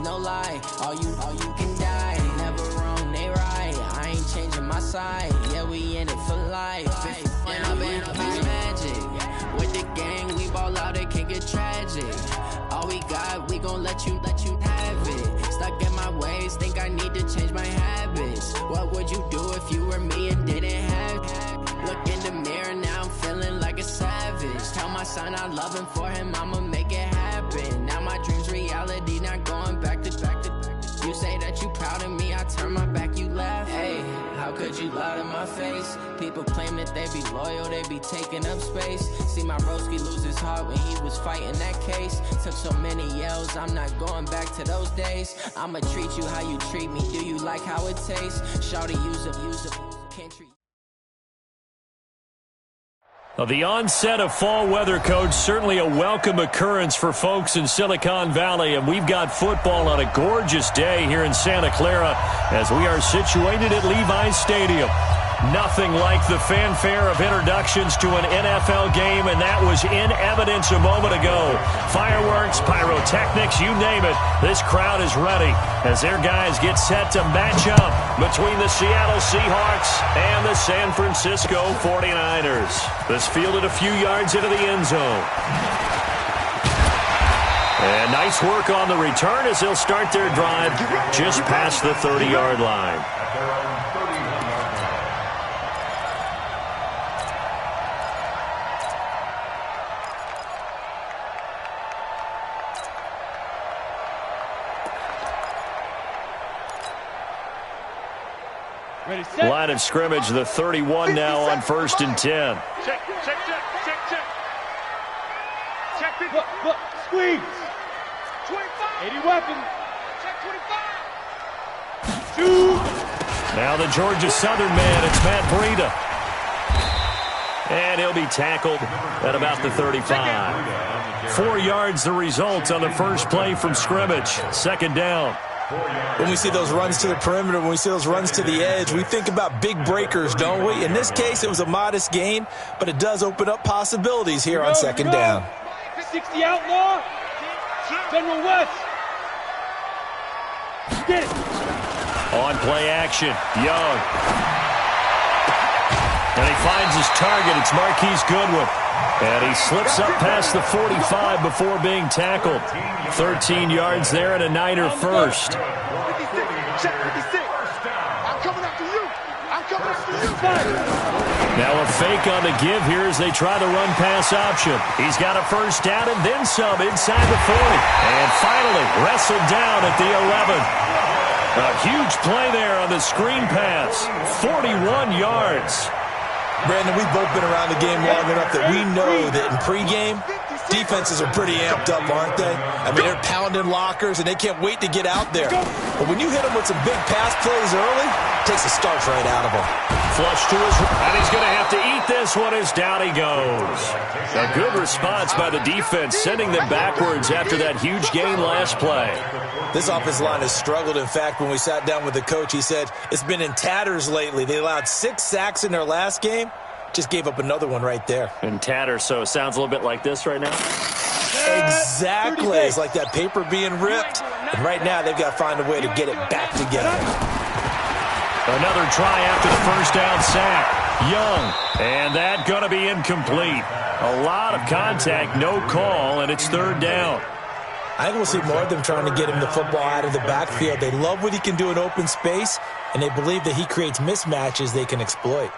no lie. All you can die. Never wrong, they right. I ain't changing my side. Yeah, we in it for life. And I've been magic. With the gang, we ball out, it can get tragic. All we got, we gon' let you have it. Stuck in my ways, think I need to change my habits. What would you do if you were me and didn't have it? Look in the mirror, now I'm feeling like a savage. Tell my son I love him, for him I'ma make it happen. Now my dream's reality, not going back to. You say that you proud of me, I turn my back, you laugh. Hey, how could you lie to my face? People claim that they be loyal, they be taking up space. See my broski lose his heart when he was fighting that case. Took so many yells, I'm not going back to those days. I'ma treat you how you treat me, do you like how it tastes? Shawty, use up, can't treat. Well, the onset of fall weather, Coach, certainly a welcome occurrence for folks in Silicon Valley, and we've got football on a gorgeous day here in Santa Clara as we are situated at Levi's Stadium. Nothing like the fanfare of introductions to an NFL game, and that was in evidence a moment ago. Fireworks, pyrotechnics, you name it. This crowd is ready as their guys get set to match up between the Seattle Seahawks and the San Francisco 49ers. This fielded a few yards into the end zone. And nice work on the return as they'll start their drive just past the 30-yard line. Line of scrimmage, the 31 now on 1st and 10. Check. Look, squeeze. 25. 80 weapon. Check 25. Shoot. Now the Georgia Southern man, it's Matt Breida. And he'll be tackled at about the 35. 4 yards the result on the first play from scrimmage. Second down. When we see those runs to the perimeter, when we see those runs to the edge, we think about big breakers, don't we? In this case, it was a modest gain, but it does open up possibilities here on second down. 60 outlaw. General West. Get it. On play action, Young. And he finds his target. It's Marquise Goodwin. And he slips up past the 45 before being tackled. 13 yards there and a Niner first. 56. Check 56. I'm coming after you. Now a fake on the give here as they try the run-pass option. He's got a first down and then some inside the 40. And finally wrestled down at the 11. A huge play there on the screen pass. 41 yards. Brandon, we've both been around the game long enough that we know that in pregame, defenses are pretty amped up, aren't they? I mean, they're pounding lockers, and they can't wait to get out there. But when you hit them with some big pass plays early, it takes the starch right out of them. Flush to his right, and he's going to have to eat this one as down he goes. A good response by the defense, sending them backwards after that huge gain last play. This offensive line has struggled. In fact, when we sat down with the coach, he said it's been in tatters lately. They allowed 6 sacks in their last game. Just gave up another one right there. In tatters, so it sounds a little bit like this right now? Exactly. It's like that paper being ripped. And right now, they've got to find a way to get it back together. Another try after the first down sack. Young. And that going to be incomplete. A lot of contact, no call, and it's third down. I think we'll see more of them trying to get him the football out of the backfield. They love what he can do in open space, and they believe that he creates mismatches they can exploit.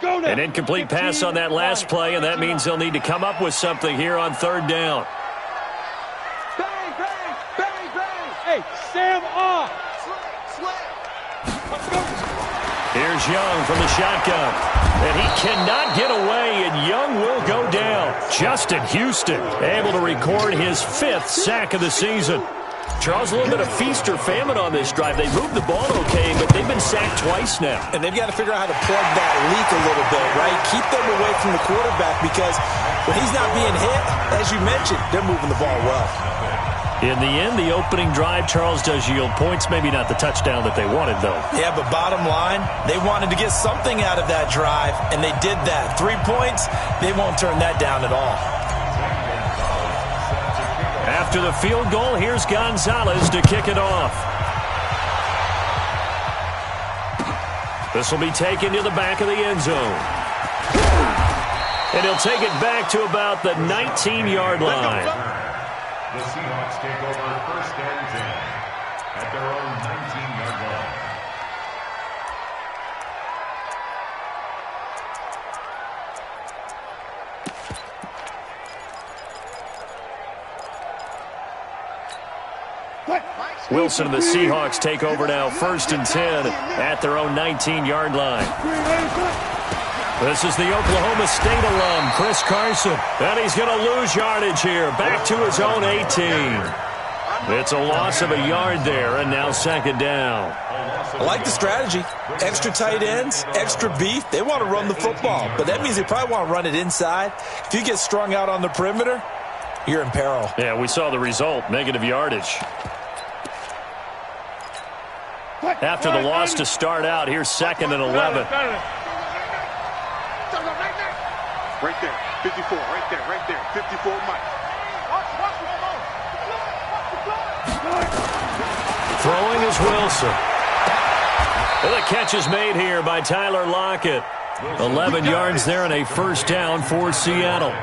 An incomplete pass on that last play, and that means they'll need to come up with something here on third down. Bang, bang, bang, bang. Hey, Sam off. Let's go. Here's Young from the shotgun. And he cannot get away, and Young will go down. Justin Houston able to record his 5th sack of the season. Charles, a little bit of feast or famine on this drive. They moved the ball okay, but they've been sacked twice now. And they've got to figure out how to plug that leak a little bit, right? Keep them away from the quarterback because when he's not being hit, as you mentioned, they're moving the ball well. In the end, the opening drive, Charles, does yield points. Maybe not the touchdown that they wanted, though. Yeah, but bottom line, they wanted to get something out of that drive, and they did that. 3 points, they won't turn that down at all. After the field goal, here's Gonzalez to kick it off. This will be taken to the back of the end zone. And he'll take it back to about the 19-yard line. The Seahawks take over first and 10 at their own 19-yard line. Wilson and the Seahawks take over now first and 10 at their own 19-yard line. This is the Oklahoma State alum, Chris Carson. And he's going to lose yardage here, back to his own 18. It's a loss of a yard there, and now second down. I like the strategy. Extra tight ends, extra beef. They want to run the football, but that means they probably want to run it inside. If you get strung out on the perimeter, you're in peril. Yeah, we saw the result, negative yardage. After the loss to start out, here's second and 11. Right there, 54, right there, 54 Mike. Throwing is Wilson. And the catch is made here by Tyler Lockett. 11 yards there and a first down for Seattle.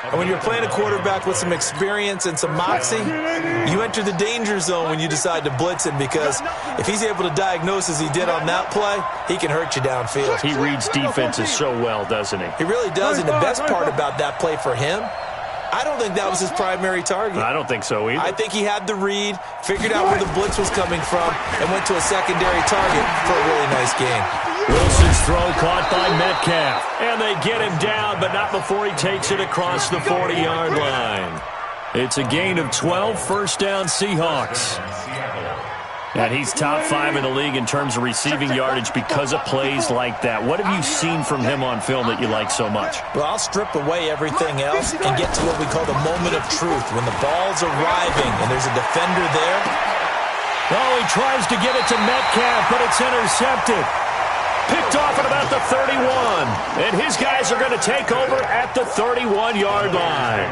And when you're playing a quarterback with some experience and some moxie, you enter the danger zone when you decide to blitz him, because if he's able to diagnose as he did on that play, he can hurt you downfield. He reads defenses so well, doesn't he? He really does, and the best part about that play for him, I don't think that was his primary target. I don't think so either. I think he had the read, figured out where the blitz was coming from, and went to a secondary target for a really nice game. Wilson's throw caught by Metcalf. And they get him down, but not before he takes it across the 40-yard line. It's a gain of 12, first down Seahawks. And he's top 5 in the league in terms of receiving yardage because of plays like that. What have you seen from him on film that you like so much? Well, I'll strip away everything else and get to what we call the moment of truth. When the ball's arriving and there's a defender there. Oh, he tries to get it to Metcalf, but it's intercepted. Picked off at about the 31. And his guys are going to take over at the 31-yard line.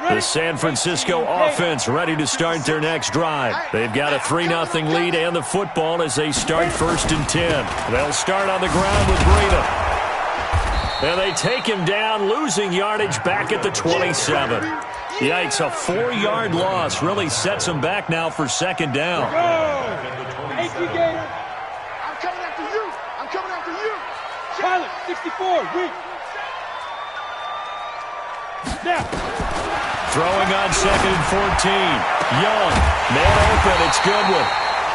The San Francisco offense ready to start their next drive. They've got a 3-0 lead and the football as they start first and 10. They'll start on the ground with Breida. And they take him down, losing yardage back at the 27. Yikes, a 4-yard loss really sets him back now for second down. I'm coming after you. I'm coming after you. Pilot, 64, weak. Now. Throwing on second and 14. Young, man open, it's Goodwin.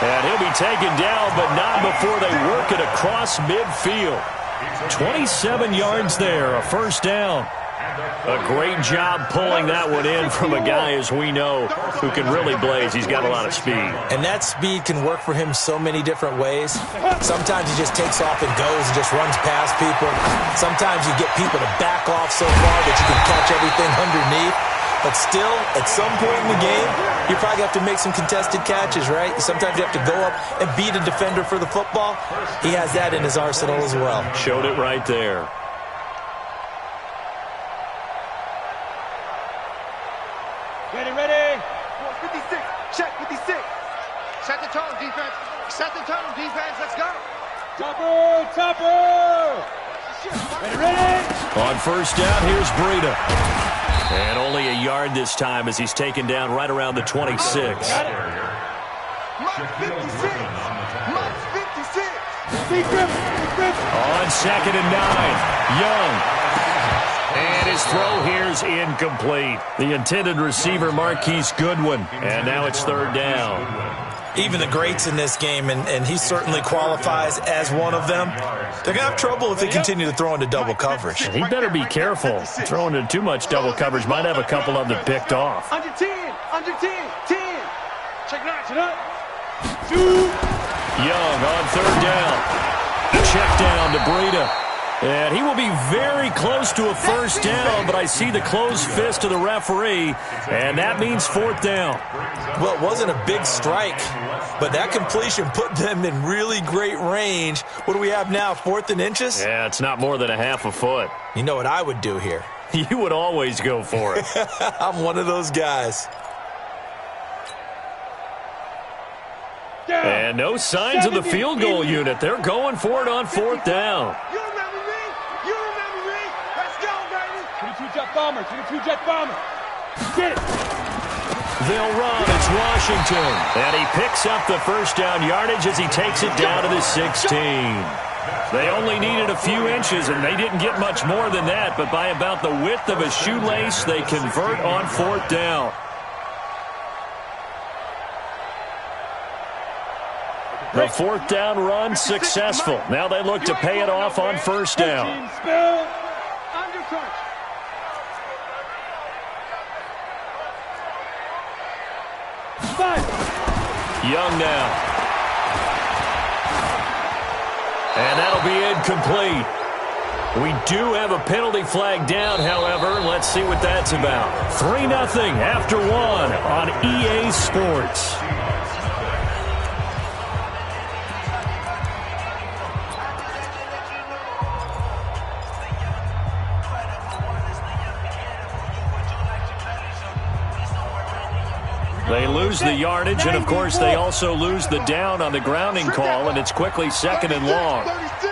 And he'll be taken down, but not before they work it across midfield. 27 yards there, a first down. A great job pulling that one in from a guy, as we know, who can really blaze. He's got a lot of speed. And that speed can work for him so many different ways. Sometimes he just takes off and goes and just runs past people. Sometimes you get people to back off so far that you can catch everything underneath. But still, at some point in the game, you probably have to make some contested catches, right? Sometimes you have to go up and beat a defender for the football. He has that in his arsenal as well. Showed it right there. Ready. 56. Check 56. Set the tone, defense. Set the tone, defense. Let's go. Topper. Ready. On first down, here's Breida. And only a yard this time as he's taken down right around the 26. Mike 56. Mike 56. On second and 9, Young. And his throw here's incomplete. The intended receiver, Marquise Goodwin. And now it's third down. Even the greats in this game, and he certainly qualifies as one of them, they're going to have trouble if they continue to throw into double coverage. He better be careful. Throwing into too much double coverage might have a couple of them picked off. Under 10. 10. Check it out. Young on third down. Check down to Breida. And he will be very close to a first down, but I see the closed fist of the referee, and that means fourth down. Well, it wasn't a big strike, but that completion put them in really great range. What do we have now, 4th and inches? Yeah, it's not more than a half a foot. You know what I would do here? You would always go for it. I'm one of those guys. And no signs of the field goal unit. They're going for it on fourth down. You remember me? You remember me? Let's go, baby. 22 jet bomber. 22 jet bomber. Get it. They'll run. It's Washington. And he picks up the first down yardage as he takes it down to the 16. They only needed a few inches, and they didn't get much more than that. But by about the width of a shoelace, they convert on fourth down. The fourth down run successful. Now they look to pay it off on first down. Young now. And that'll be incomplete. We do have a penalty flag down, however. Let's see what that's about. 3-0 after 1 on EA Sports. They lose the yardage, and, of course, they also lose the down on the grounding call, and it's quickly 2nd and long. 36.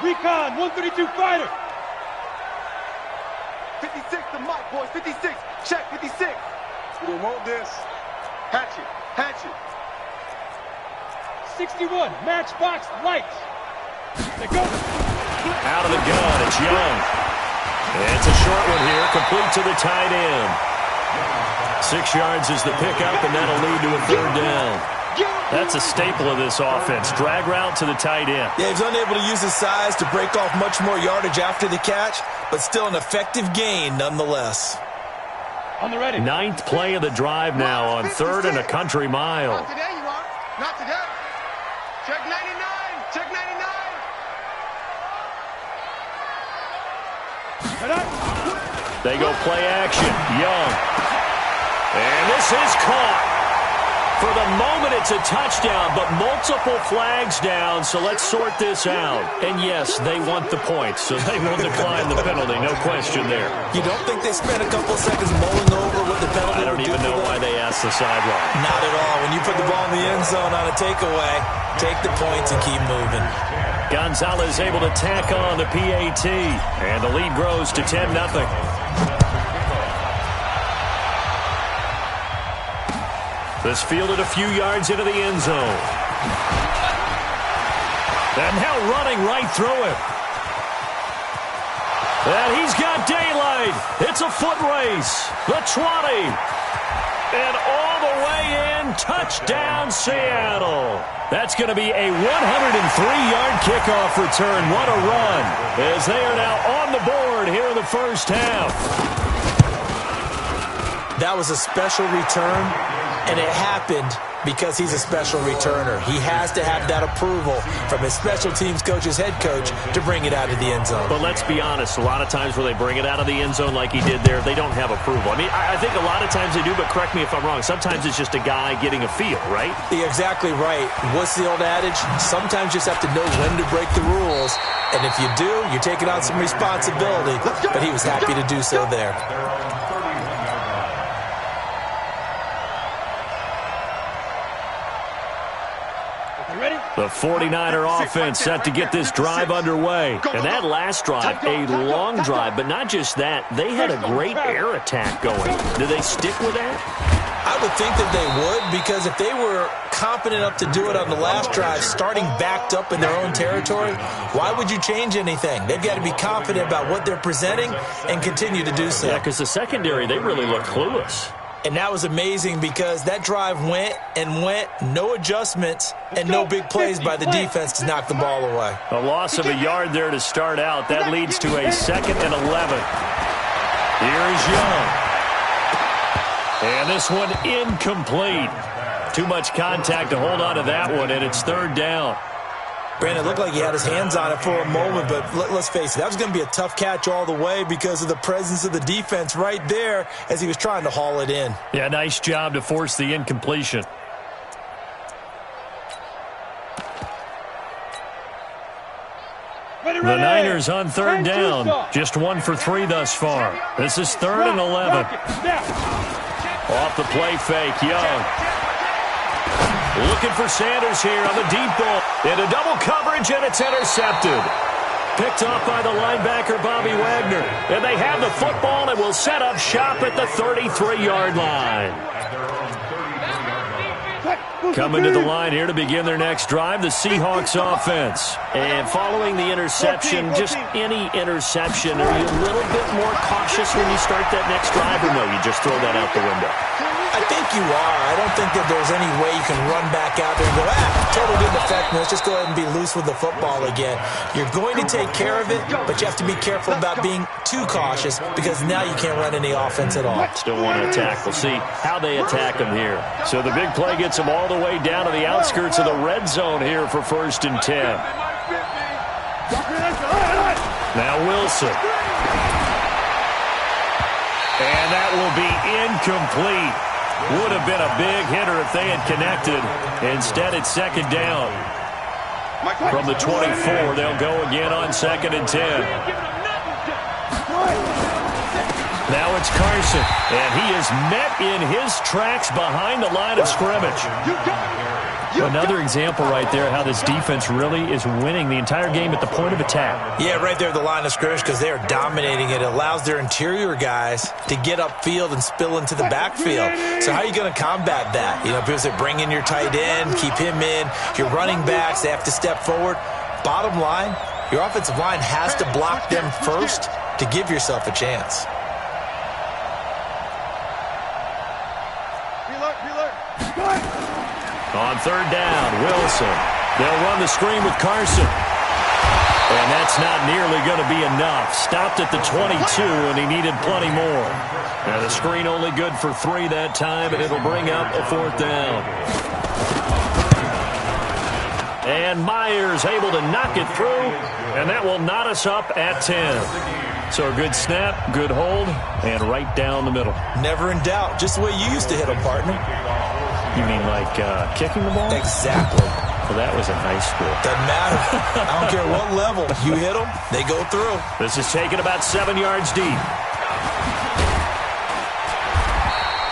Recon, 132 fighter. 56 to Mike, boys. 56. Check, 56. We want this. Hatchet, hatchet. 61, matchbox lights. They go. Out of the gun, it's Young. It's a short one here, complete to the tight end. 6 yards is the pickup, and that'll lead to a third down. That's a staple of this offense. Drag route to the tight end. Yeah, he's unable to use his size to break off much more yardage after the catch, but still an effective gain nonetheless. On the ready. 9th play of the drive now on 3rd and a country mile. Not today, you are. Not today. Check 99. Check 99. They go play action. Young. And this is caught. For the moment, it's a touchdown, but multiple flags down, so let's sort this out. And yes, they want the points, so they will decline the penalty, no question there. You don't think they spent a couple seconds mulling over what the penalty I don't even know why they asked the sideline. Not at all. When you put the ball in the end zone on a takeaway, take the points and keep moving. Gonzalez able to tack on the PAT, and the lead grows to 10-0. This fielded a few yards into the end zone. And now running right through it. And he's got daylight. It's a foot race. The 20. And all the way in, touchdown Seattle. That's going to be a 103-yard kickoff return. What a run. As they are now on the board here in the first half. That was a special return. And it happened because he's a special returner. He has to have that approval from his special teams coach, his head coach, to bring it out of the end zone. But let's be honest, a lot of times where they bring it out of the end zone like he did there, they don't have approval. I mean, I think a lot of times they do, but correct me if I'm wrong. Sometimes it's just a guy getting a feel, right? You're exactly right. What's the old adage? Sometimes you just have to know when to break the rules. And if you do, you're taking on some responsibility. But he was happy to do so there. The 49er offense set to get this drive underway. And that last drive, a long drive, but not just that. They had a great air attack going. Do they stick with that? I would think that they would, because if they were competent enough to do it on the last drive, starting backed up in their own territory, why would you change anything? They've got to be confident about what they're presenting and continue to do so. Yeah, because the secondary, they really look clueless. And that was amazing because that drive went and went, no adjustments, and no big plays by the defense to knock the ball away. A loss of a yard there to start out. That leads to a 2nd and 11. Here's Young. And this one incomplete. Too much contact to hold on to that one, and it's 3rd down. Brandon, it looked like he had his hands on it for a moment, but let's face it, that was going to be a tough catch all the way because of the presence of the defense right there as he was trying to haul it in. Yeah, nice job to force the incompletion. The Niners on third down. Just 1 for 3 thus far. This is 3rd and 11. Off the play fake, Young. Looking for Sanders here on the deep ball. Into double coverage, and it's intercepted. Picked off by the linebacker, Bobby Wagner. And they have the football and will set up shop at the 33-yard line. Coming to the line here to begin their next drive, the Seahawks offense. And following the interception, just any interception, are you a little bit more cautious when you start that next drive, or no, you just throw that out the window? I think you are. I don't think that there's any way you can run back out there and go, total didn't affect me. Let's just go ahead and be loose with the football again. You're going to take care of it, but you have to be careful about being too cautious because now you can't run any offense at all. Still want to attack. We'll see how they attack them here. So the big play gets them all the way down to the outskirts of the red zone here for 1st and 10. Now Wilson. And that will be incomplete. Would have been a big hitter if they had connected. Instead, it's 2nd down. From the 24, they'll go again on 2nd and 10. Now it's Carson, and he is met in his tracks behind the line of scrimmage. Another example right there how this defense really is winning the entire game at the point of attack. Yeah, right there at the line of scrimmage because they are dominating it. It allows their interior guys to get upfield and spill into the backfield. So how are you going to combat that? You know, people say bring in your tight end, keep him in. Your running backs, they have to step forward. Bottom line, your offensive line has to block them first to give yourself a chance. On 3rd down, Wilson. They'll run the screen with Carson. And that's not nearly going to be enough. Stopped at the 22, and he needed plenty more. Now the screen only good for 3 that time, and it'll bring up a 4th down. And Myers able to knock it through, and that will knot us up at 10. So a good snap, good hold, and right down the middle. Never in doubt. Just the way you used to hit them, partner. You mean like kicking the ball? Exactly. Well, that was in high school. Doesn't matter. I don't care what level. You hit them, they go through. This is taken about 7 yards deep.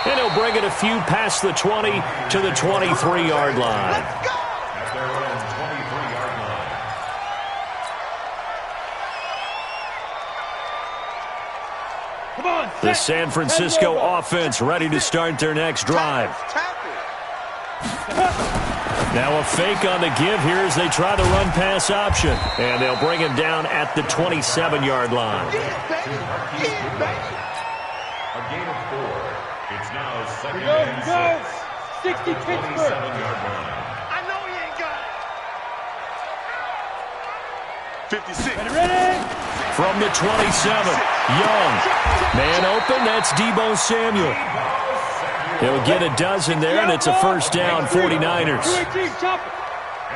And he'll bring it a few past the 20 to the 23-yard line. The San Francisco offense ready to start their next drive. Now a fake on the give here as they try the run-pass option. And they'll bring him down at the 27-yard line. A gain of 4. It's now 2nd and 6. 60 Pittsburgh. 27-yard line. I know he ain't got it. 56. Ready? From the 27, Young. Man open, that's Deebo Samuel. He'll get a dozen there, and it's a 1st down, 49ers.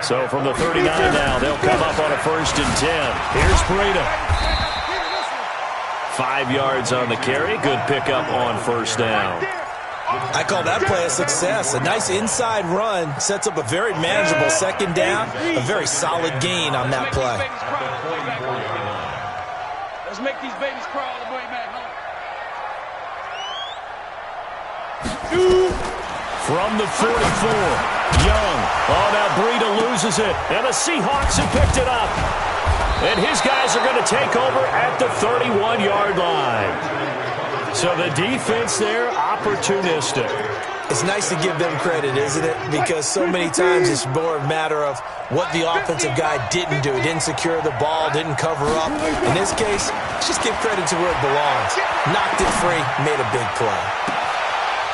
So from the 39 now, they'll come up on a 1st and 10. Here's Breida. 5 yards on the carry. Good pickup on 1st down. I call that play a success. A nice inside run sets up a very manageable 2nd down. A very solid gain on that play. Let's make these babies cry all the way back home. From the 44, Young. Oh, now Breida loses it. And the Seahawks have picked it up. And his guys are going to take over at the 31-yard line. So the defense there, opportunistic. It's nice to give them credit, isn't it? Because so many times it's more a matter of what the offensive guy didn't do. He didn't secure the ball, didn't cover up. In this case, let's just give credit to where it belongs. Knocked it free, made a big play.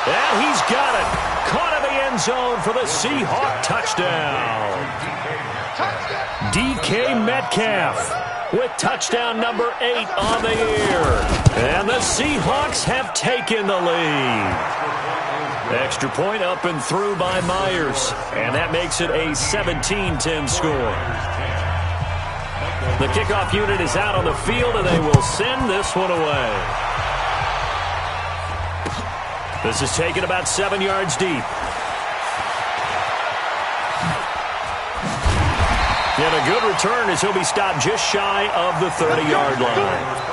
And he's got it. Caught in the end zone for the Seahawk touchdown. DK Metcalf with touchdown number 8 on the year. And the Seahawks have taken the lead. Extra point up and through by Myers. And that makes it a 17-10 score. The kickoff unit is out on the field, and they will send this one away. This is taken about 7 yards deep. And a good return as he'll be stopped just shy of the 30-yard line.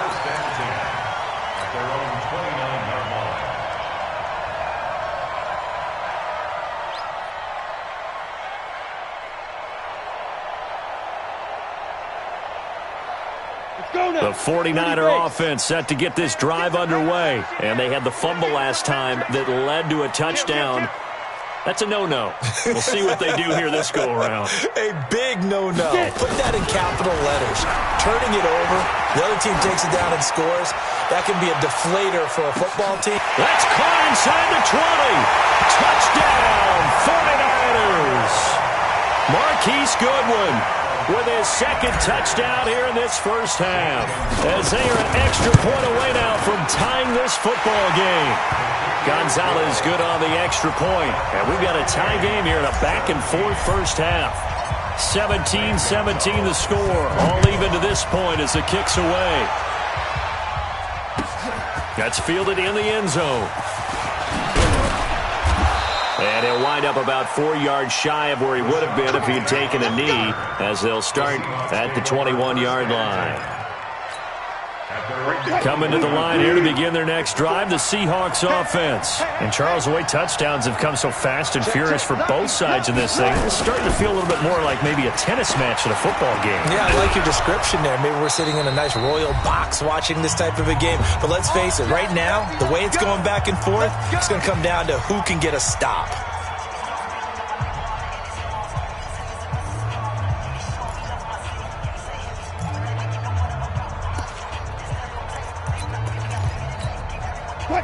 The 49er offense set to get this drive underway. And they had the fumble last time that led to a touchdown. That's a no-no. We'll see what they do here this go-around. A big no-no. Put that in capital letters. Turning it over, the other team takes it down and scores. That can be a deflator for a football team. That's caught inside the 20. Touchdown, 49ers. Marquise Goodwin with his second touchdown here in this first half. As they are an extra point away now from tying this football game. Gonzalez good on the extra point. And we've got a tie game here in a back-and-forth first half. 17-17 the score. All even to this point as the kick's away. That's fielded in the end zone. And he'll wind up about 4 yards shy of where he would have been if he had taken a knee, as they'll start at the 21-yard line. Coming to the line here to begin their next drive, the Seahawks offense. And Charles, the way touchdowns have come so fast and furious for both sides in this thing, it's starting to feel a little bit more like maybe a tennis match at a football game. Yeah, I like your description there. Maybe we're sitting in a nice royal box watching this type of a game. But let's face it, right now, the way it's going back and forth, it's going to come down to who can get a stop.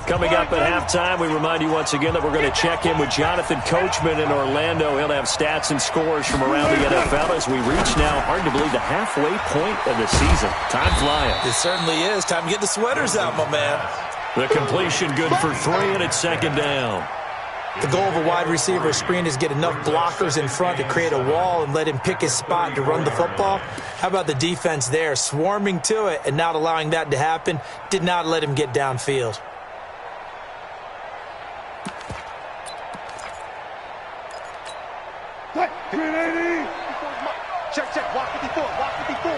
Coming up at halftime, we remind you once again that we're going to check in with Jonathan Coachman in Orlando. He'll have stats and scores from around the NFL as we reach now, hard to believe, the halfway point of the season. Time flying. It certainly is. Time to get the sweaters out, my man. The completion good for 3, and it's second down. The goal of a wide receiver screen is get enough blockers in front to create a wall and let him pick his spot to run the football. How about the defense there, swarming to it and not allowing that to happen? Did not let him get downfield. Check, walk 54, walk 54.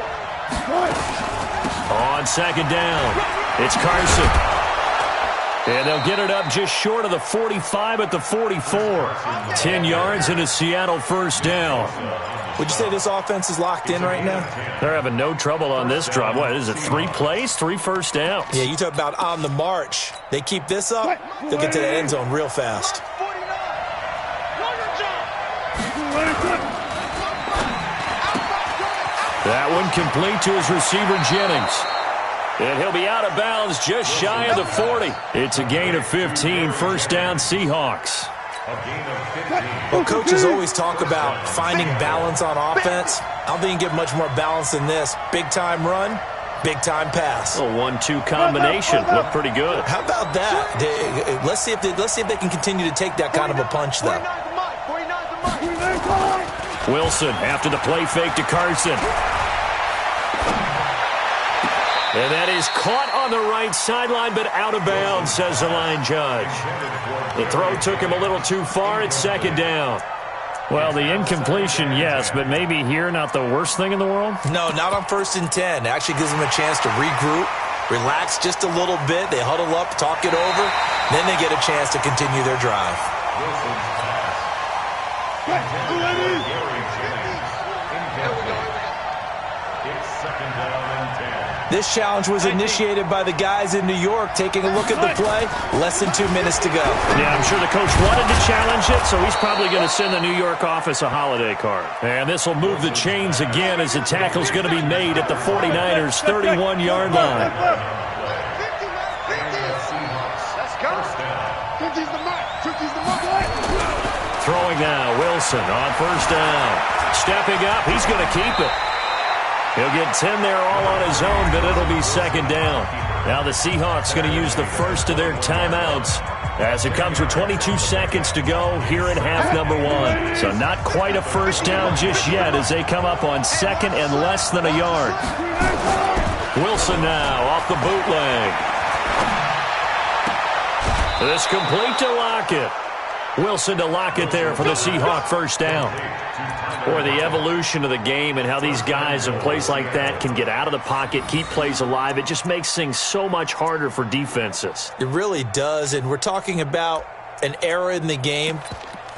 On second down, it's Carson. And they'll get it up just short of the 45 at the 44. 10 yards and a Seattle first down. Would you say this offense is locked in right now? They're having no trouble on this drive. What is it, 3 plays, 3 first downs? Yeah, you talk about on the march. They keep this up, they'll get to the end zone real fast. That one complete to his receiver, Jennings. And he'll be out of bounds just shy of the 40. It's a gain of 15, first down Seahawks. Well, coaches always talk about finding balance on offense. I don't think you can get much more balance than this. Big-time run, big-time pass. A 1-2 combination. Looked pretty good. How about that? Let's see if they can continue to take that kind of a punch, though. Wilson after the play fake to Carson. And that is caught on the right sideline, but out of bounds, says the line judge. The throw took him a little too far. It's second down. Well, the incompletion, yes, but maybe here not the worst thing in the world? No, not on 1st and 10. It actually gives them a chance to regroup, relax just a little bit. They huddle up, talk it over. Then they get a chance to continue their drive. This challenge was initiated by the guys in New York. Taking a look at the play, less than 2 minutes to go. Yeah, I'm sure the coach wanted to challenge it, so he's probably going to send the New York office a holiday card. And this will move the chains again as the tackle's going to be made at the 49ers' 31-yard line. Throwing now, Wilson on first down. Stepping up, he's going to keep it. He'll get 10 there all on his own, but it'll be second down. Now the Seahawks going to use the first of their timeouts as it comes with 22 seconds to go here in half number one. So not quite a first down just yet as they come up on second and less than a yard. Wilson now off the bootleg. This complete to Lockett. Wilson to Lockett there for the Seahawk first down. Boy, the evolution of the game and how these guys in plays like that can get out of the pocket, keep plays alive, it just makes things so much harder for defenses. It really does, and we're talking about an era in the game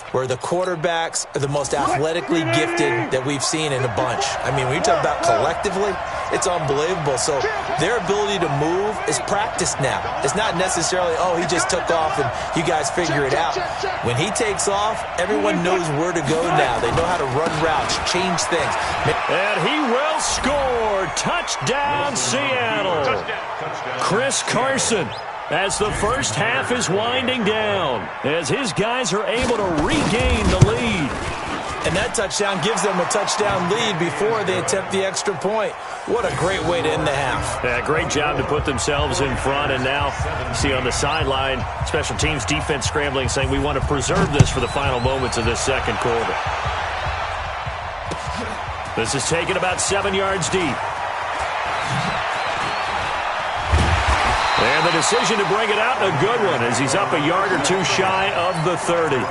where the quarterbacks are the most athletically gifted that we've seen in a bunch. I mean, when you talk about collectively, it's unbelievable. So their ability to move is practiced now. It's not necessarily, oh, he just took off and you guys figure it out. When he takes off, everyone knows where to go now. They know how to run routes, change things. And he will score. Touchdown, Seattle. Chris Carson, as the first half is winding down, as his guys are able to regain the lead. And that touchdown gives them a touchdown lead before they attempt the extra point. What a great way to end the half. Yeah, great job to put themselves in front. And now, see on the sideline, special teams defense scrambling, saying we want to preserve this for the final moments of this second quarter. This is taken about 7 yards deep. And the decision to bring it out, a good one, as he's up a yard or two shy of the 30.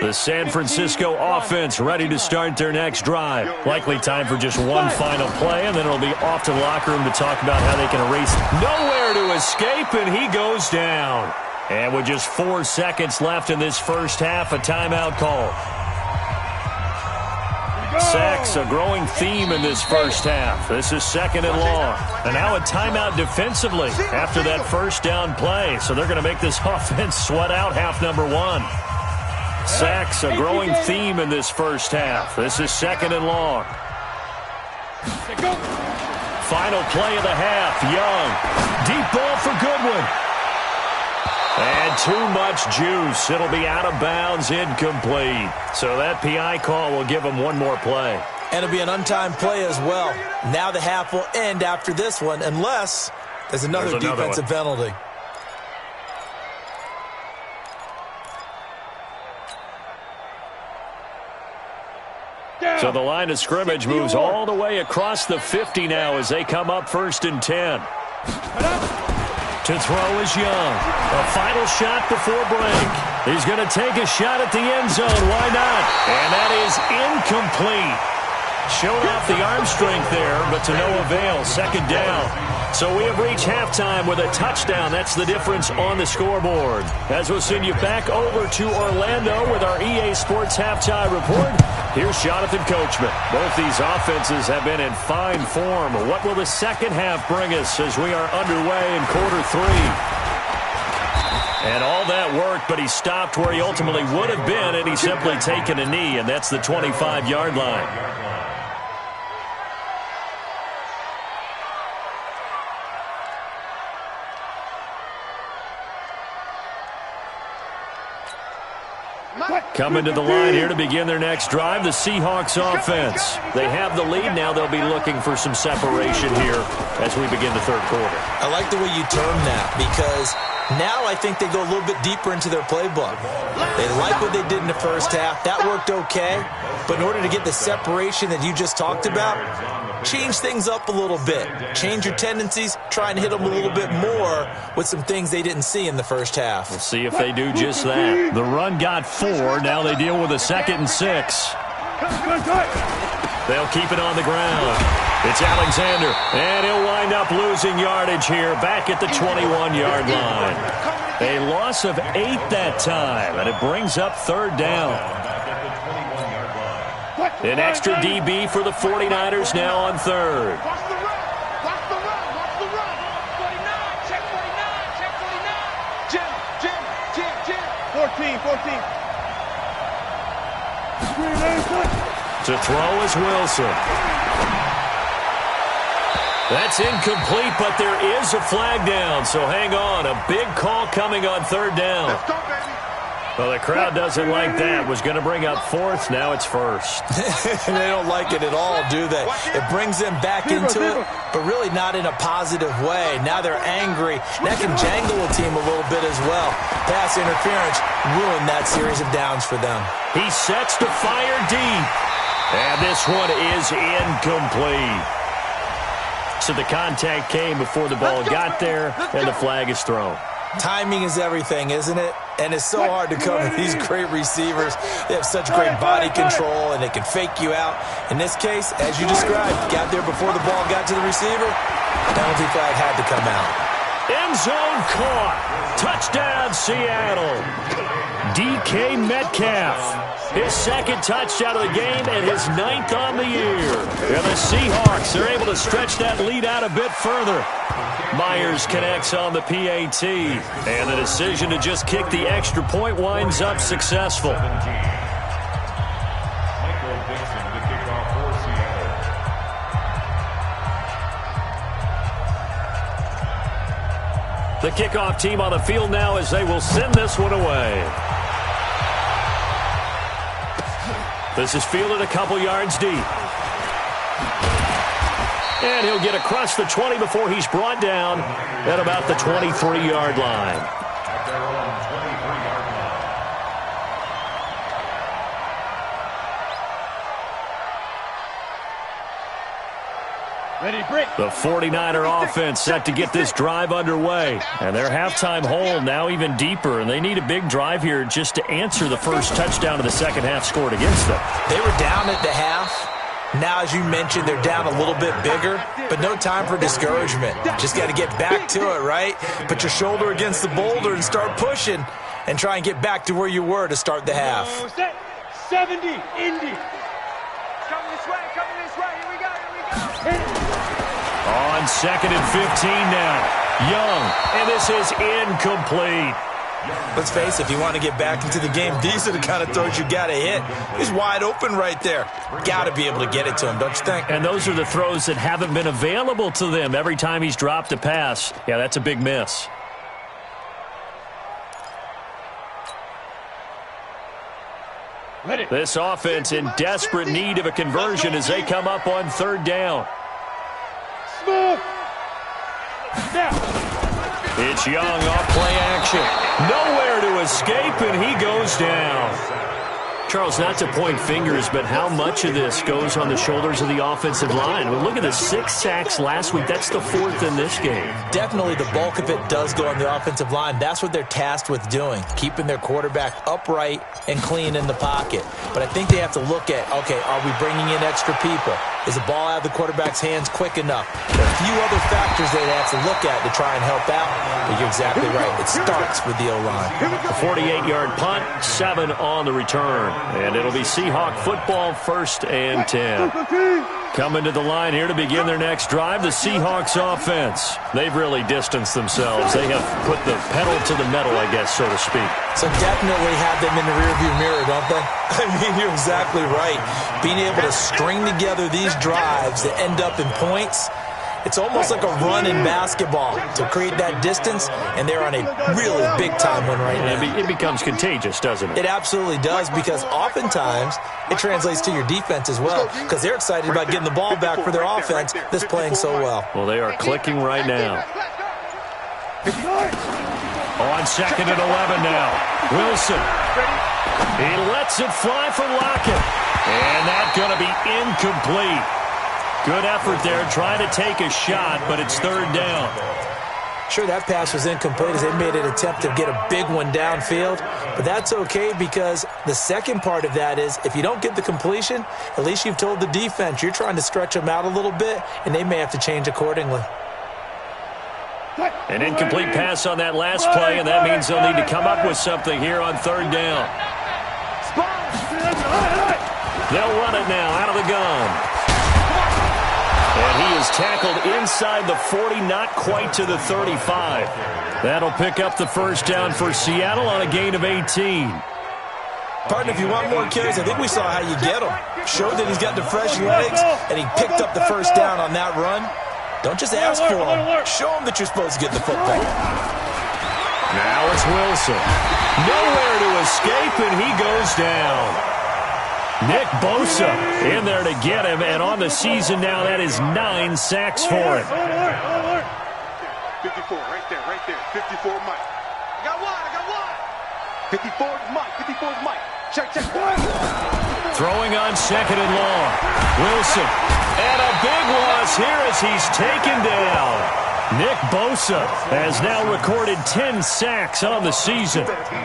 The San Francisco offense ready to start their next drive. Likely time for just one final play, and then it'll be off to the locker room to talk about how they can erase nowhere to escape, and he goes down. And with just 4 seconds left in this first half, a timeout call. Sacks, a growing theme in this first half. This is second and long. And now a timeout defensively after that first down play. So they're going to make this offense sweat out half number one. Sacks, a growing theme in this first half. This is second and long. Final play of the half. Young. Deep ball for Goodwin. And too much juice. It'll be out of bounds, incomplete. So that PI call will give them one more play. And it'll be an untimed play as well. Now the half will end after this one, unless there's another defensive penalty. So the line of scrimmage moves all the way across the 50 now as they come up 1st and 10. To throw is Young. A final shot before break. He's going to take a shot at the end zone. Why not? And that is incomplete. Showed off the arm strength there, but to no avail. Second down. So we have reached halftime with a touchdown. That's the difference on the scoreboard. As we'll send you back over to Orlando with our EA Sports Halftime Report, here's Jonathan Coachman. Both these offenses have been in fine form. What will the second half bring us as we are underway in quarter 3? And all that work, but he stopped where he ultimately would have been, and he's simply taken a knee, and that's the 25-yard line. Coming to the line here to begin their next drive, the Seahawks offense. They have the lead now. They'll be looking for some separation here as we begin the third quarter. I like the way you term that, because now I think they go a little bit deeper into their playbook. They like what they did in the first half. That worked okay. But in order to get the separation that you just talked about, change things up a little bit. Change your tendencies. Try and hit them a little bit more with some things they didn't see in the first half. We'll see if they do just that. The run got 4. Now they deal with a 2nd and 6. They'll keep it on the ground. It's Alexander, and he'll wind up losing yardage here back at the 21-yard line. A loss of 8 that time, and it brings up 3rd down. An extra DB for the 49ers now on 3rd. Watch the run. Watch the run. Watch the run. 49. Check 49. Check 49. Jim. 14. To throw is Wilson. That's incomplete, but there is a flag down, so hang on. A big call coming on 3rd down. Let's go, baby. Well, the crowd doesn't like that. Was going to bring up fourth. Now it's first. They don't like it at all, do they? It brings them back into it, but really not in a positive way. Now they're angry. That can jangle a team a little bit as well. Pass interference ruined that series of downs for them. He sets to fire deep. And this one is incomplete. So the contact came before the ball got there, and the flag is thrown. Timing is everything, isn't it? And it's so hard to cover these great receivers. They have such great body control, and they can fake you out. In this case, as you described, got there before the ball got to the receiver. Penalty flag had to come out. End zone caught. Touchdown, Seattle. DK Metcalf. His second touchdown of the game and his 9th on the year. And the Seahawks are able to stretch that lead out a bit further. Myers connects on the PAT. And the decision to just kick the extra point winds up successful. Michael Dixon to kick off for Seattle. The kickoff team on the field now as they will send this one away. This is fielded a couple yards deep. And he'll get across the 20 before he's brought down at about the 23-yard line. At their own 23-yard line. Ready, break. The 49er offense set to get this drive underway. And their halftime hole now even deeper. And they need a big drive here just to answer the first touchdown of the second half scored against them. They were down at the half. Now, as you mentioned, they're down a little bit bigger, but no time for discouragement. Just got to get back to it, right? Put your shoulder against the boulder and start pushing and try and get back to where you were to start the half. Set. 70, Indy. Coming this way, here we go. Hit it. On 2nd and 15 now. Young, and this is incomplete. Let's face it, if you want to get back into the game, these are the kind of throws you got to hit. He's wide open right there. Got to be able to get it to him, don't you think? And those are the throws that haven't been available to them every time he's dropped a pass. Yeah, that's a big miss. This offense in desperate need of a conversion as they come up on 3rd down. Smooth. Now. It's Young off play action. Nowhere to escape, and he goes down. Charles, not to point fingers, but how much of this goes on the shoulders of the offensive line? Well, look at the 6 sacks last week. That's the 4th in this game. Definitely the bulk of it does go on the offensive line. That's what they're tasked with doing, keeping their quarterback upright and clean in the pocket. But I think they have to look at, okay, are we bringing in extra people? Is the ball out of the quarterback's hands quick enough? There are a few other factors they have to look at to try and help out. But you're exactly right. It starts with the O-line. A 48-yard punt, 7 on the return. And it'll be Seahawk football, 1st and 10. Coming to the line here to begin their next drive, the Seahawks offense. They've really distanced themselves. They have put the pedal to the metal, I guess, so to speak. So definitely have them in the rearview mirror, don't they? I mean, you're exactly right. Being able to string together these drives that end up in points, it's almost like a run in basketball to create that distance, and they're on a really big-time one right now. It becomes contagious, doesn't it? It absolutely does, because oftentimes it translates to your defense as well, because they're excited about getting the ball back for their offense that's playing so well. Well, they are clicking right now. On 2nd and 11 now. Wilson. He lets it fly for Lockett. And that's going to be incomplete. Good effort there, trying to take a shot, but it's 3rd down. Sure, that pass was incomplete as they made an attempt to get a big one downfield, but that's okay because the second part of that is if you don't get the completion, at least you've told the defense you're trying to stretch them out a little bit, and they may have to change accordingly. An incomplete pass on that last play, and that means they'll need to come up with something here on 3rd down. They'll run it now out of the gun. And he is tackled inside the 40, not quite to the 35. That'll pick up the 1st down for Seattle on a gain of 18. Partner, if you want more carries, I think we saw how you get him. Showed that he's got the fresh legs, and he picked up the 1st down on that run. Don't just ask for him. Show him that you're supposed to get the football. Now it's Wilson. Nowhere to escape, and he goes down. Nick Bosa in there to get him, and on the season now, that is 9 sacks for him. 54, right there. 54, Mike. I got one. 54 is Mike. 54 is Mike. Check. Throwing on second and long. Wilson. And a big loss here as he's taken down. Nick Bosa has now recorded 10 sacks on the season.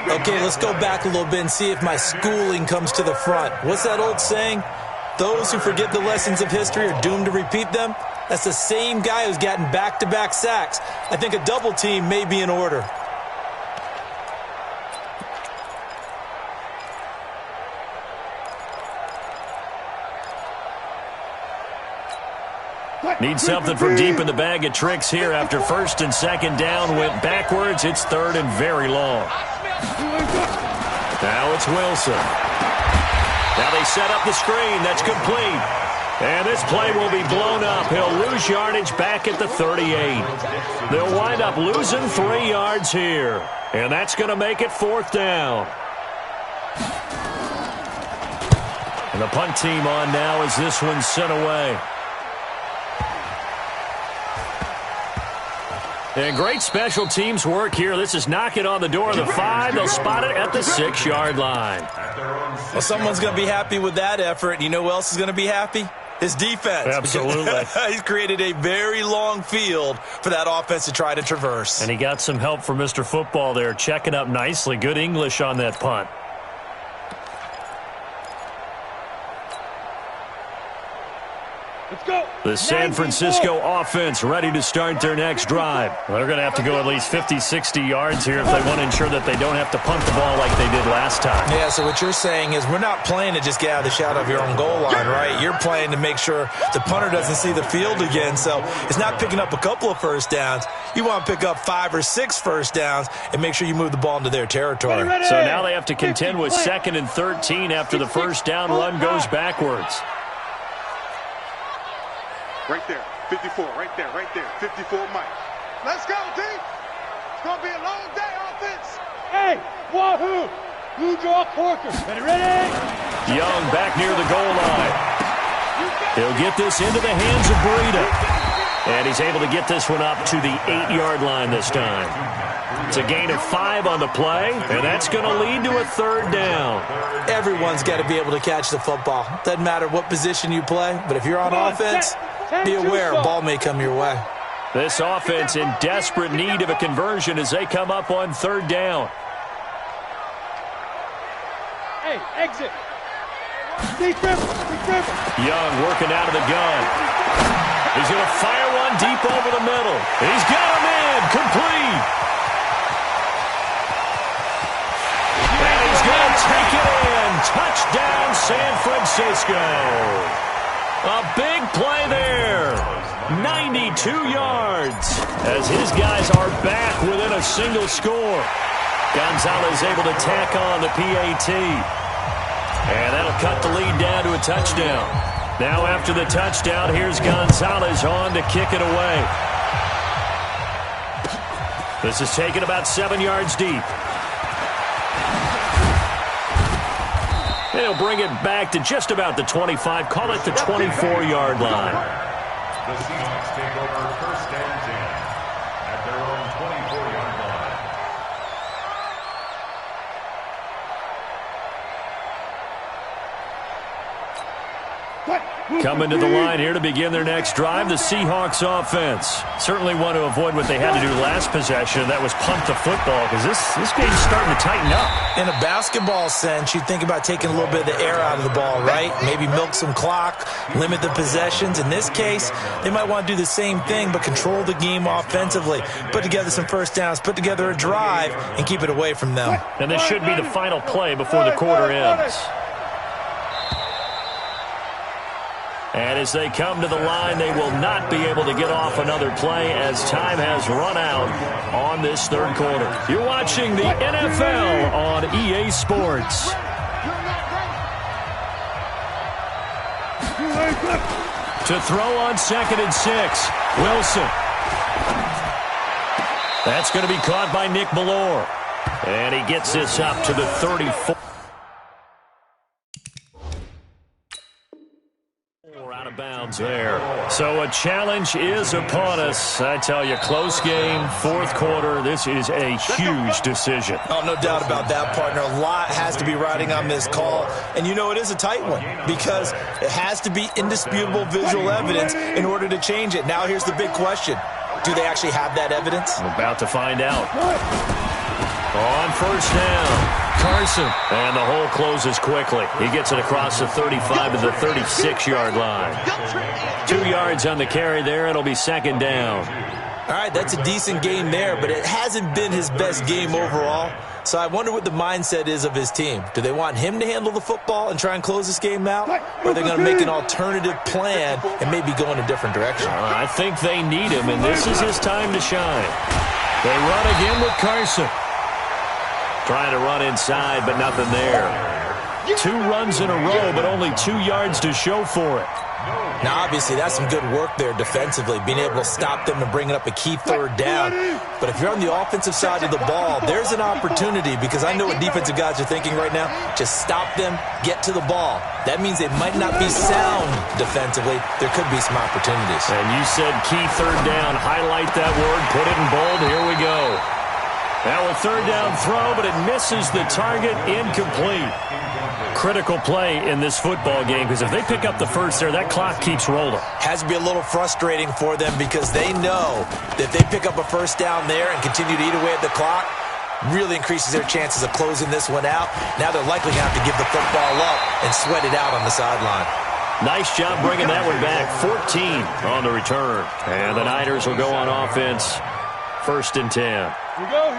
Okay, let's go back a little bit and see if my schooling comes to the front. What's that old saying? Those who forget the lessons of history are doomed to repeat them. That's the same guy who's gotten back-to-back sacks. I think a double team may be in order. Need something from deep in the bag of tricks here after first and second down went backwards. It's third and very long. Now it's Wilson. Now they set up the screen. That's complete. And this play will be blown up. He'll lose yardage back at the 38. They'll wind up losing 3 yards here. And that's going to make it fourth down. And the punt team on now as this one's sent away. And great special teams work here. This is knocking on the door of the 5. They'll spot it at the 6-yard line. Well, someone's going to be happy with that effort. You know who else is going to be happy? His defense. Absolutely. He's created a very long field for that offense to try to traverse. And he got some help from Mr. Football there, checking up nicely. Good English on that punt. Let's go. The San Francisco offense ready to start their next drive. Well, they're going to have to go at least 50, 60 yards here if they want to ensure that they don't have to punt the ball like they did last time. Yeah, so what you're saying is we're not playing to just get out of the shadow of your own goal line, right? You're playing to make sure the punter doesn't see the field again. So it's not picking up a couple of first downs. You want to pick up 5 or 6 first downs and make sure you move the ball into their territory. Ready. So now they have to contend with 2nd and 13 after the first down run goes backwards. Right there. 54, right there. 54, Mike. Let's go, team. It's going to be a long day, offense. Hey, wahoo. Blue draw corker. Ready? Young back near the goal line. He'll get this into the hands of Breida. And he's able to get this one up to the 8-yard line this time. It's a gain of 5 on the play, and that's going to lead to a third down. Everyone's got to be able to catch the football. Doesn't matter what position you play, but if you're on offense, be aware a ball may come your way. This offense in desperate need of a conversion as they come up on third down. Hey, exit. Deep river. Young working out of the gun. He's going to fire one deep over the middle. He's got him in. Complete. And he's going to take it in. Touchdown, San Francisco. A big play there. 92 yards as his guys are back within a single score. Gonzalez able to tack on the PAT. And that'll cut the lead down to a touchdown. Now after the touchdown, here's Gonzalez on to kick it away. This is taken about 7 yards deep. They'll bring it back to just about the 25. Call it the 24-yard line. The Seahawks take over first and 10 at their own 24-yard line. Coming to the line here to begin their next drive, the Seahawks offense. Certainly want to avoid what they had to do last possession. That was punt the football because this game's starting to tighten up. In a basketball sense, you think about taking a little bit of the air out of the ball, right? Maybe milk some clock, limit the possessions. In this case, they might want to do the same thing but control the game offensively. Put together some first downs, put together a drive, and keep it away from them. And this should be the final play before the quarter ends. And as they come to the line, they will not be able to get off another play as time has run out on this third quarter. You're watching the NFL on EA Sports. To throw on 2nd and 6, Wilson. That's going to be caught by Nick Ballore. And he gets this up to the 34. Out of bounds there. So a challenge is upon us. I tell you, close game, fourth quarter. This is a huge decision. Oh, no doubt about that, partner. A lot has to be riding on this call. And you know it is a tight one because it has to be indisputable visual evidence in order to change it. Now here's the big question. Do they actually have that evidence? We're about to find out. On first down, Carson. And the hole closes quickly. He gets it across the 35 to the 36-yard line. 2 yards on the carry there. It'll be second down. All right, that's a decent game there, but it hasn't been his best game overall. So I wonder what the mindset is of his team. Do they want him to handle the football and try and close this game out? Or are they going to make an alternative plan and maybe go in a different direction? I think they need him, and this is his time to shine. They run again with Carson. Trying to run inside, but nothing there. 2 runs in a row, but only 2 yards to show for it. Now, obviously, that's some good work there defensively, being able to stop them and bringing up a key third down. But if you're on the offensive side of the ball, there's an opportunity because I know what defensive guys are thinking right now. Just stop them, get to the ball. That means they might not be sound defensively. There could be some opportunities. And you said key third down. Highlight that word. Put it in bold. Here we go. Now a third down throw, but it misses the target. Incomplete. Critical play in this football game because if they pick up the first there, that clock keeps rolling. Has to be a little frustrating for them because they know that if they pick up a first down there and continue to eat away at the clock, really increases their chances of closing this one out. Now they're likely going to have to give the football up and sweat it out on the sideline. Nice job bringing that one back. 14 on the return. And the Niners will go on offense. First and 10.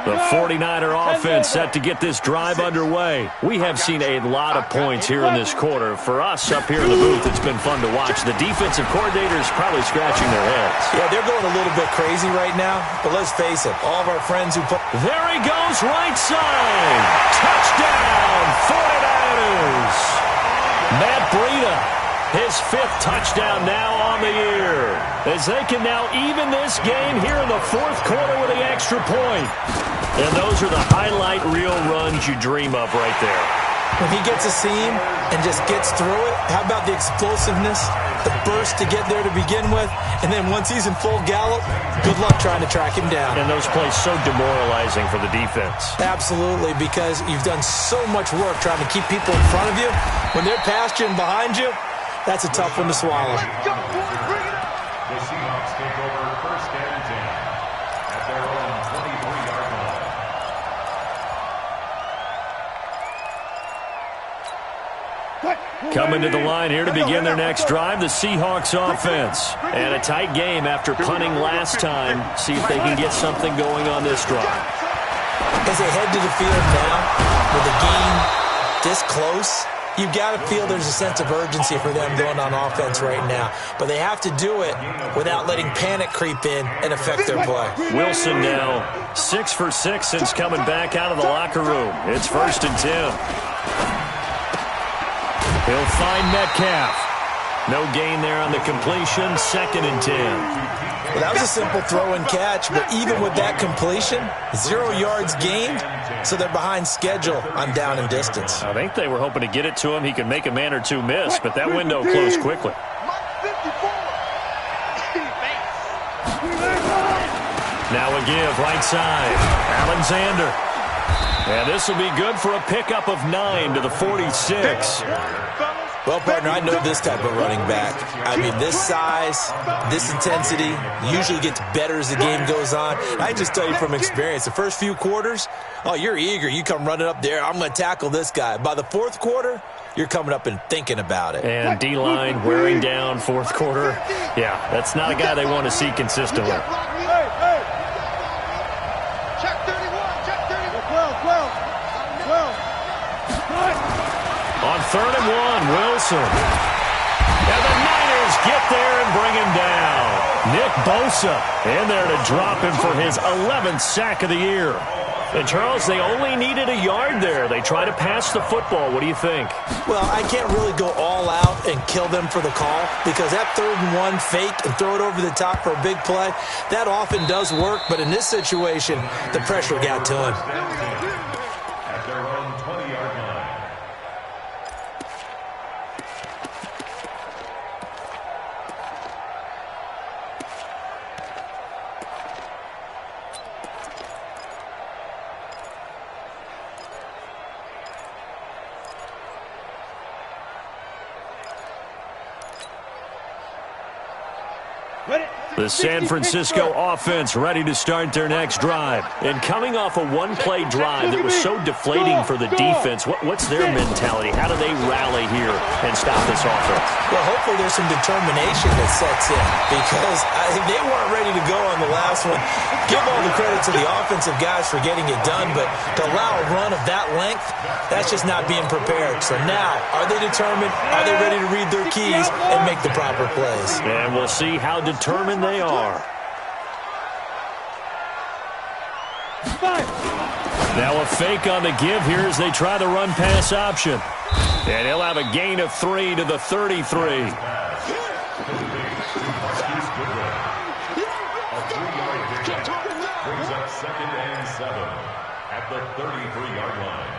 The 49er offense set to get this drive underway. We have seen a lot of points here in this quarter. For us up here in the booth, it's been fun to watch. The defensive coordinators probably scratching their heads. Yeah, they're going a little bit crazy right now. But let's face it, all of our friends who put... There he goes, right side. Touchdown, 49ers. Matt Breida, his 5th touchdown now on the year. As they can now even this game here in the fourth quarter with the extra point. And those are the highlight reel runs you dream of right there. When he gets a seam and just gets through it, how about the explosiveness, the burst to get there to begin with, and then once he's in full gallop, good luck trying to track him down. And those plays so demoralizing for the defense. Absolutely, because you've done so much work trying to keep people in front of you. When they're past you and behind you, that's a tough one to swallow. The Seahawks take over first and 10 at their own 23-yard line. Coming to the line here to begin their next drive, the Seahawks offense. And a tight game after punting last time. See if they can get something going on this drive. As they head to the field now, with the game this close, you've got to feel there's a sense of urgency for them going on offense right now. But they have to do it without letting panic creep in and affect their play. Wilson now 6 for 6 since coming back out of the locker room. It's first and 10. He'll find Metcalf. No gain there on the completion. Second and 10. Well, that was a simple throw and catch, but even with that completion, 0 yards gained, so they're behind schedule on down and distance. I think they were hoping to get it to him. He could make a man or two miss, but that window closed quickly. Now a give, right side. Alexander. And this will be good for a pickup of 9 to the 46. Well, partner, I know this type of running back. I mean, this size, this intensity usually gets better as the game goes on. I just tell you from experience, the first few quarters, oh, you're eager. You come running up there, I'm going to tackle this guy. By the fourth quarter, you're coming up and thinking about it. And D-line wearing down fourth quarter. Yeah, that's not a guy they want to see consistently. Check 31, check 31. 12. On 3rd and 1, Wilson. And the Niners get there and bring him down. Nick Bosa in there to drop him for his 11th sack of the year. And, Charles, they only needed a yard there. They try to pass the football. What do you think? Well, I can't really go all out and kill them for the call because that 3rd and 1 fake and throw it over the top for a big play, that often does work. But in this situation, the pressure got to him. At their own 20-yard line. The San Francisco offense ready to start their next drive. And coming off a one-play drive that was so deflating for the defense, what's their mentality? How do they rally here and stop this offense? Well, hopefully there's some determination that sets in because they weren't ready to go on the last one. Give all the credit to the offensive guys for getting it done, but to allow a run of that length, that's just not being prepared. So now, are they determined? Are they ready to read their keys and make the proper plays? And we'll see how determined they are. Now a fake on the give here as they try the run-pass option. And he'll have a gain of 3 to the 33. A 3-yard pickup brings up 2nd and 7 at the 33-yard line.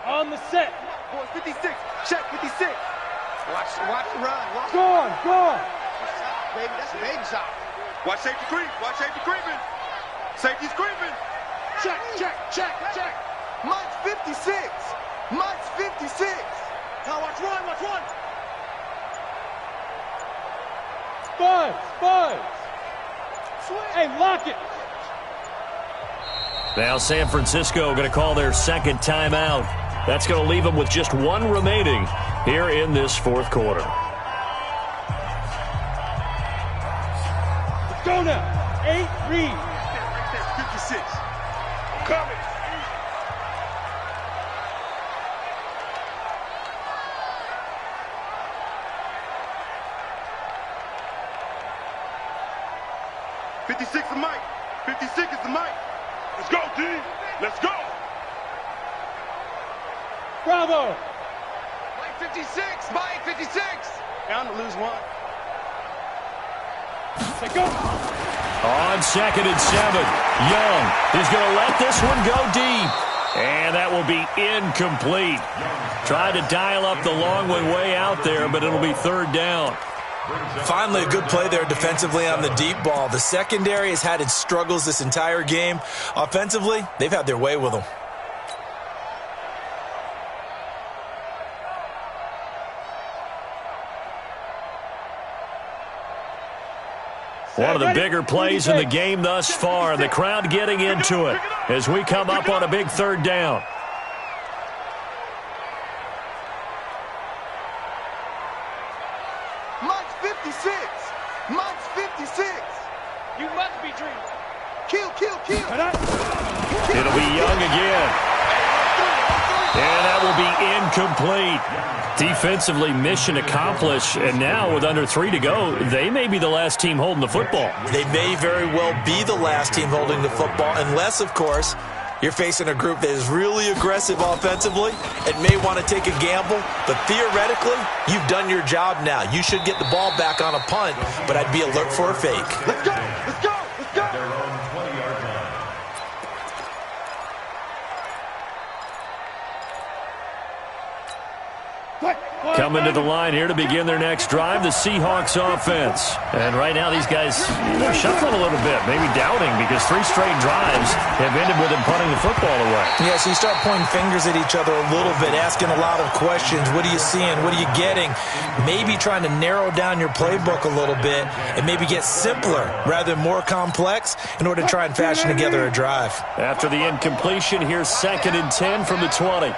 On the set. 56. Check 56. Watch the run. Go on. Baby, that's a baby shot. Watch safety creep. Watch safety creeping. Safety's creeping. Check. Mike's 56. Mike's 56. Now watch run. Buds. Hey, lock it. Now San Francisco going to call their 2nd timeout. That's going to leave them with just 1 remaining here in this 4th quarter. Let's go now. 8, read. Right there, 56. Coming. '56 is Mike. 56 is the Mike. Let's go, D. Let's go. Bravo. Mike 56. Mike 56. Down to lose 1. Say go. On 2nd and 7, Young is going to let this one go deep. And that will be incomplete. Tried to dial up the long one way out there, but it'll be 3rd down. Finally, a good play there defensively on the deep ball. The secondary has had its struggles this entire game. Offensively, they've had their way with them. One of the bigger plays in the game thus far, and the crowd getting into it as we come up on a big 3rd down. Mike's 56. Mike's 56. You must be dreaming. Kill. It'll be Young again. And that will be incomplete. Defensively, mission accomplished. And now, with under 3 to go, they may be the last team holding the football. They may very well be the last team holding the football, unless, of course, you're facing a group that is really aggressive offensively and may want to take a gamble. But theoretically, you've done your job now. You should get the ball back on a punt, but I'd be alert for a fake. Let's go. At their own 20-yard line. Coming to the line here to begin their next drive, the Seahawks offense. And right now these guys, they're shuffling a little bit, maybe doubting, because 3 straight drives have ended with them punting the football away. Yeah, so you start pointing fingers at each other a little bit, asking a lot of questions. What are you seeing? What are you getting? Maybe trying to narrow down your playbook a little bit and maybe get simpler rather than more complex in order to try and fashion together a drive. After the incompletion, here's 2nd and 10 from the 20.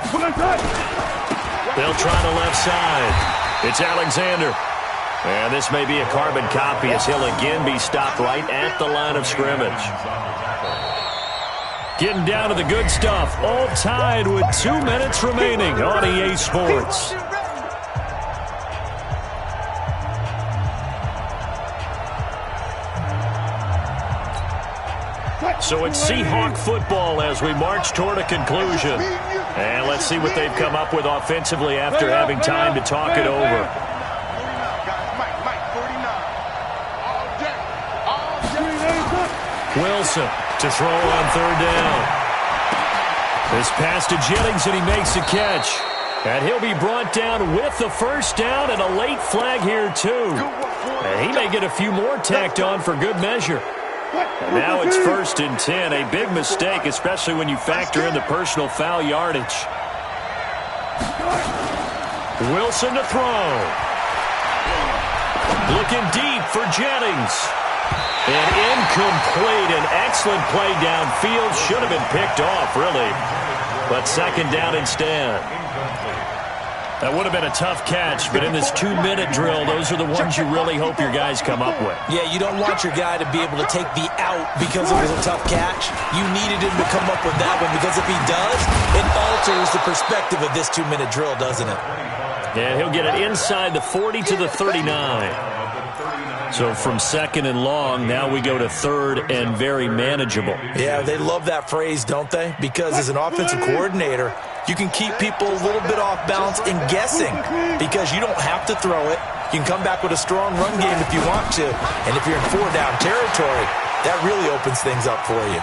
They'll try the left side. It's Alexander. And this may be a carbon copy as he'll again be stopped right at the line of scrimmage. Getting down to the good stuff. All tied with 2 minutes remaining on EA Sports. So it's Seahawk football as we march toward a conclusion. And let's see what they've come up with offensively after having time to talk it over. Wilson to throw on third down. This pass to Jennings, and he makes a catch. And he'll be brought down with the first down and a late flag here, too. And he may get a few more tacked on for good measure. And now it's 1st and 10. A big mistake, especially when you factor in the personal foul yardage. Wilson to throw. Looking deep for Jennings. And incomplete. An excellent play downfield. Should have been picked off, really. But second down instead. That would have been a tough catch, but in this 2-minute drill, those are the ones you really hope your guys come up with. Yeah, you don't want your guy to be able to take the out because it was a tough catch. You needed him to come up with that one because if he does, it alters the perspective of this 2-minute drill, doesn't it? Yeah, he'll get it inside the 40 to the 39. So from second and long, now we go to third and very manageable. Yeah, they love that phrase, don't they? Because as an offensive coordinator, you can keep people a little bit off balance and guessing because you don't have to throw it. You can come back with a strong run game if you want to. And if you're in 4-down territory, that really opens things up for you.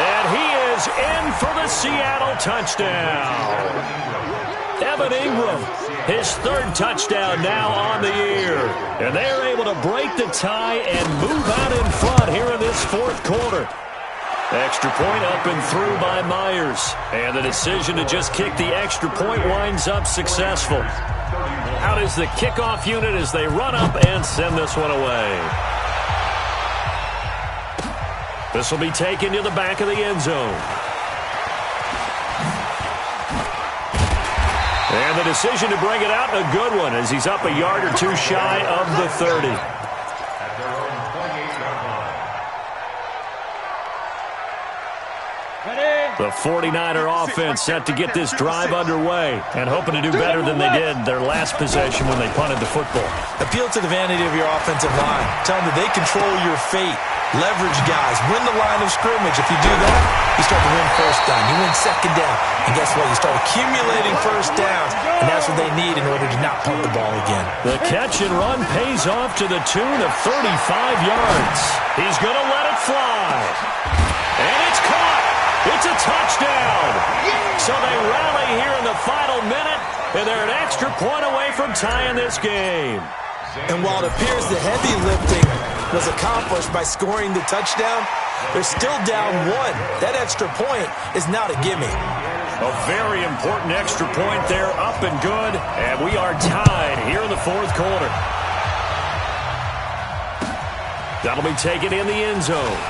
And he is in for the Seattle touchdown. Evan Ingram, his third touchdown now on the year. And they're able to break the tie and move out in front here in this fourth quarter. Extra point up and through by Myers. And the decision to just kick the extra point winds up successful. Out is the kickoff unit as they run up and send this one away. This will be taken to the back of the end zone. And the decision to bring it out, a good one, as he's up a yard or two shy of the 30. The 49er offense set to get this drive underway and hoping to do better than they did their last possession when they punted the football. Appeal to the vanity of your offensive line. Tell them that they control your fate. Leverage guys. Win the line of scrimmage. If you do that, you start to win first down. You win second down. And guess what? You start accumulating first downs. And that's what they need in order to not punt the ball again. The catch and run pays off to the tune of 35 yards. He's going to let it fly. And it's caught. It's a touchdown. So they rally here in the final minute, and they're an extra point away from tying this game. And while it appears the heavy lifting was accomplished by scoring the touchdown, they're still down one. That extra point is not a gimme. A very important extra point there, up and good, and we are tied here in the fourth quarter. That'll be taken in the end zone.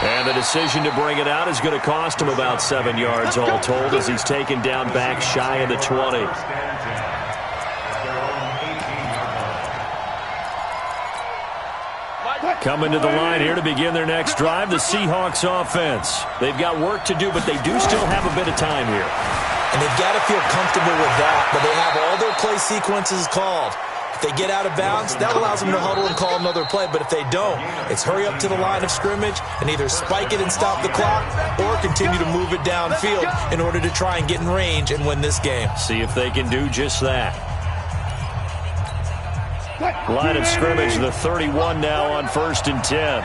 And the decision to bring it out is going to cost him about 7 yards all told as he's taken down back shy of the 20. Coming to the line here to begin their next drive, the Seahawks offense. They've got work to do, but they do still have a bit of time here. And they've got to feel comfortable with that, but they have all their play sequences called. If they get out of bounds, that allows them to huddle and call another play. But if they don't, it's hurry up to the line of scrimmage and either spike it and stop the clock or continue to move it downfield in order to try and get in range and win this game. See if they can do just that. Line of scrimmage, the 31 now on 1st and 10.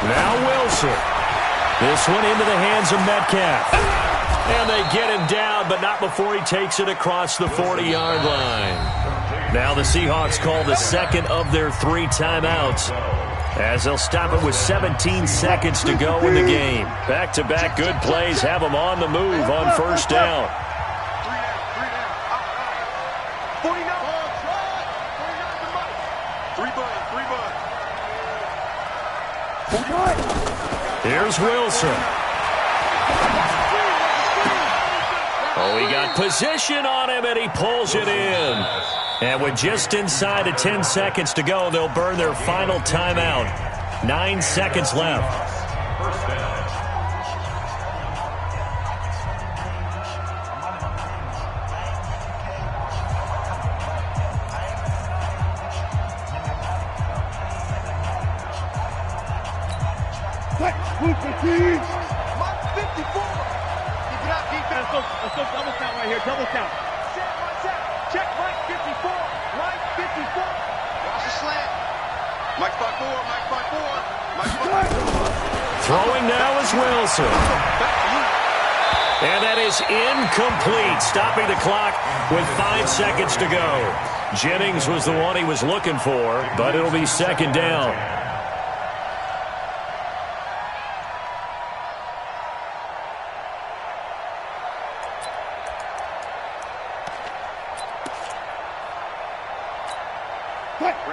Now Wilson. This one into the hands of Metcalf. And they get him down, but not before he takes it across the 40-yard line. Now the Seahawks call the second of their 3 timeouts, as they'll stop it with 17 seconds to go in the game. Back-to-back good plays have them on the move on first down. Here's Wilson. Oh, he got position on him, and he pulls it in. And with just inside of 10 seconds to go, they'll burn their final timeout. 9 seconds left. Mike 54. Keep it up, defense. Let's go double count right here. Double count. Check Mike 54. Mike 54. Watch the slant. Mike 54. Mike 54. Mike 54. Throwing now is Wilson. And that is incomplete, stopping the clock with 5 seconds to go. Jennings was the one he was looking for, but it'll be second down.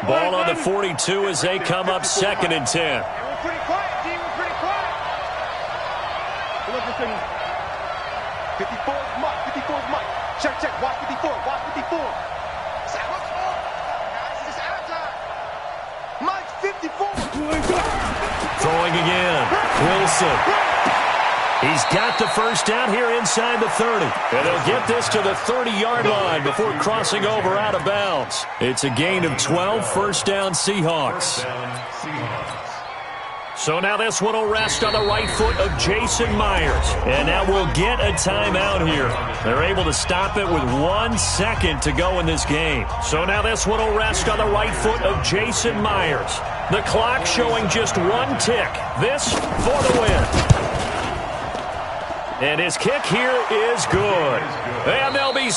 Ball on the 42 as they come up 2nd and 10. And we're pretty quiet, team. We're pretty quiet. Look at this. 54 is Mike. 54 is Mike. Check. Watch 54. Watch 54. What's wrong? Guys, it's out time. Mike 54. Throwing again. Wilson. He's got the first down here inside the 30. And they'll get this to the 30-yard line before crossing over out of bounds. It's a gain of 12, first down Seahawks. So now this one will rest on the right foot of Jason Myers. And now we'll get a timeout here. They're able to stop it with 1 second to go in this game. So now this one will rest on the right foot of Jason Myers. The clock showing just 1 tick. This for the win. And his kick here is good. And they'll be